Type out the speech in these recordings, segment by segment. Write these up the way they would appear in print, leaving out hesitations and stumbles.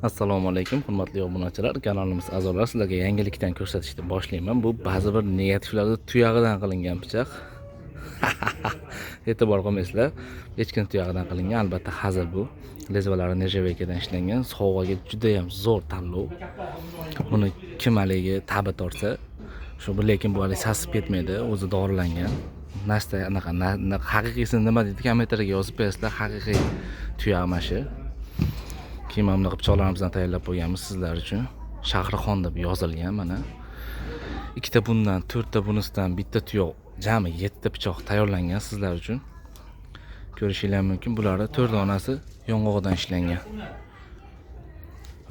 Assalomu alaykum, hurmatli obunachilar. Kanalimiz a'zolari, sizlarga yangilikdan ko'rsatishni boshlayman. Bu ba'zi bir negativlarda tuyog'idan qilingan pichoq. E'tibor qilmaysizlar. Echkim tuyog'idan qilingan, albatta hazil bu. Lezvalari nержавейкаdan ishlangan. Sovg'aga juda ham zo'r tanlov. Buni kim haligi ta'bi tortsa, shu lekin bu hali sasib ketmaydi, o'zi dorilangan. Nasta anaqa haqiqiysini nima deydi, kommentariyga yozib bersizlar, haqiqiy tuyoq mana shu. Keyin mana bunaqa pichoqlarimizdan tayyorlab qo'yganmiz sizlar uchun. Shahrixon deb yozilgan mana. Ikkita bundan, 4 ta bunisidan, bitta tuyoq, jami 7 ta pichoq tayyorlangan sizlar uchun. Ko'rishingiz mumkin. Bularning 4 donasi yong'oqdan ishlangan.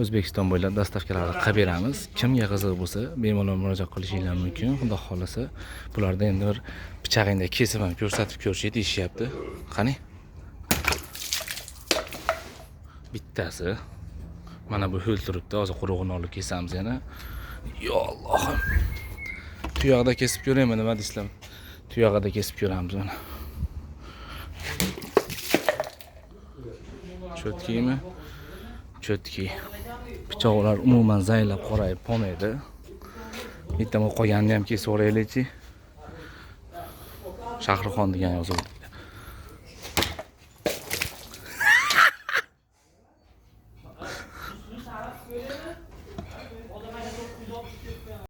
O'zbekiston bo'ylab dastavkalarni qilib beramiz. Kimga qiziq bo'lsa, bemalol murojaat qilishingiz mumkin. Xudo xolasa, bularda endi bir pichog'ingda kesib ham ko'rsatib ko'rishni deyishyapti. Qani? Bittasi mana bu ho'l turibdi. Hozir qurug'ini olib kesamiz yana. Yo Allohim. Tuyoqda kesib ko'raymi, nima deysizlar? Tuyoqda kesib ko'ramiz mana. Cho'tkimi? Cho'tki. Pichoqlar umuman zaylab qorayib qolmaydi. Bitta qolganini ham kesib o'raylikchi. Shahrixon degan yozildi.